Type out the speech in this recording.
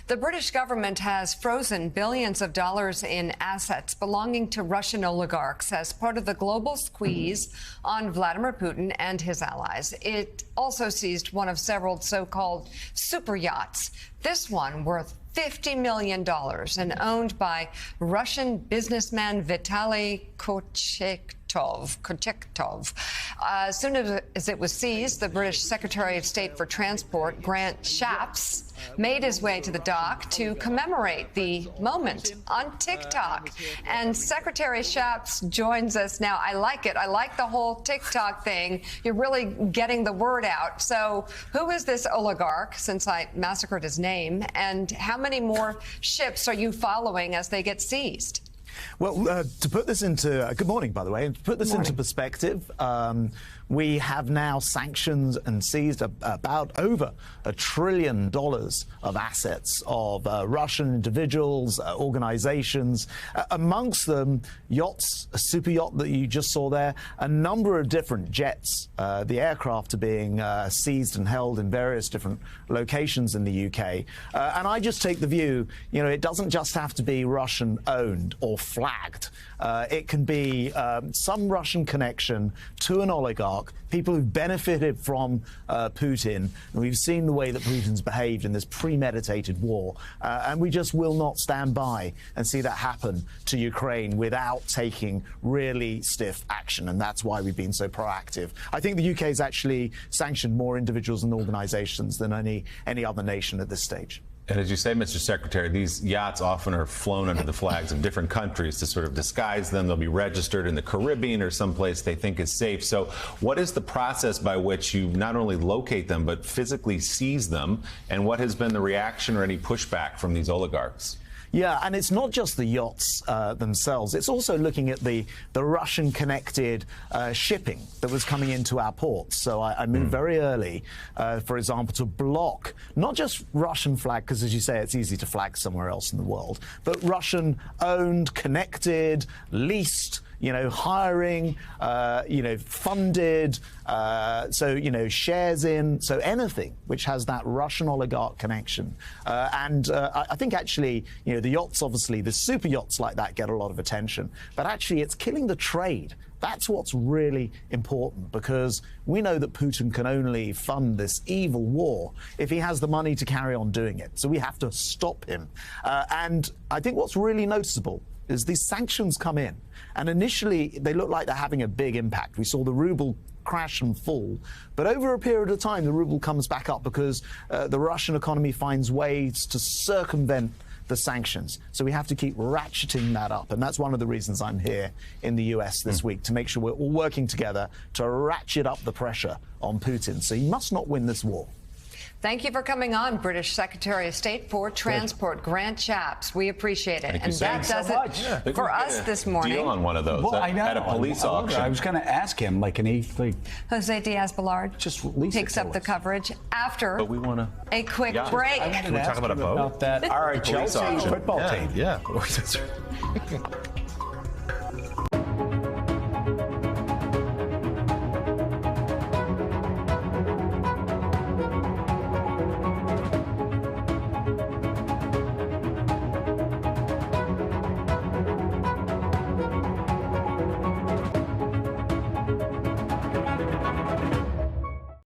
The British government has frozen billions of dollars in assets belonging to Russian oligarchs as part of the global squeeze on Vladimir Putin and his allies. It also seized one of several so-called super yachts. This one worth $50 million and owned by Russian businessman Vitaly Kochetkov. As soon as it was seized, the British Secretary of State for Transport, Grant Shapps, made his way to the dock to commemorate the moment on TikTok. And Secretary Shapps joins us now. I like it. I like the whole TikTok thing. You're really getting the word out. So who is this oligarch, since I massacred his name, and how many more ships are you following as they get seized? Well, to put this into good morning, by the way, and to put this into perspective, we have now sanctioned and seized about over $1 trillion of assets of Russian individuals, organizations, amongst them yachts, a super yacht that you just saw there, a number of different jets. The aircraft are being seized and held in various different locations in the UK. And I just take the view, it doesn't just have to be Russian owned or flagged. It can be some Russian connection to an oligarch, people who've benefited from Putin. And we've seen the way that Putin's behaved in this premeditated war. And we just will not stand by and see that happen to Ukraine without taking really stiff action. And that's why we've been so proactive. I think the UK has actually sanctioned more individuals and organizations than any other nation at this stage. And as you say, Mr. Secretary, these yachts often are flown under the flags of different countries to sort of disguise them. They'll be registered in the Caribbean or someplace they think is safe. So what is the process by which you not only locate them, but physically seize them? And what has been the reaction or any pushback from these oligarchs? Yeah, and it's not just the yachts themselves. It's also looking at the Russian-connected shipping that was coming into our ports. So I moved very early, for example, to block not just Russian flag, because as you say, it's easy to flag somewhere else in the world, but Russian-owned, connected, leased, hiring, funded, shares in, so anything which has that Russian oligarch connection. I think actually, the yachts, obviously, the super yachts like that get a lot of attention, but actually it's killing the trade. That's what's really important, because we know that Putin can only fund this evil war if he has the money to carry on doing it. So we have to stop him. And I think what's really noticeable is these sanctions come in, and initially they look like they're having a big impact. We saw the ruble crash and fall, but over a period of time the ruble comes back up because the Russian economy finds ways to circumvent the sanctions. So we have to keep ratcheting that up, and that's one of the reasons I'm here in the US this week, to make sure we're all working together to ratchet up the pressure on Putin. So he must not win this war. Thank you for coming on, British Secretary of State for Transport, Grant Shapps. We appreciate it. And that does it for us this morning. Deal on one of those at a police auction. I was going to ask him, can he, Jose Diaz-Balart just takes up the coverage after but we want a quick break. Can we talk about a boat? About that. All right, Chelsea football team. Yeah.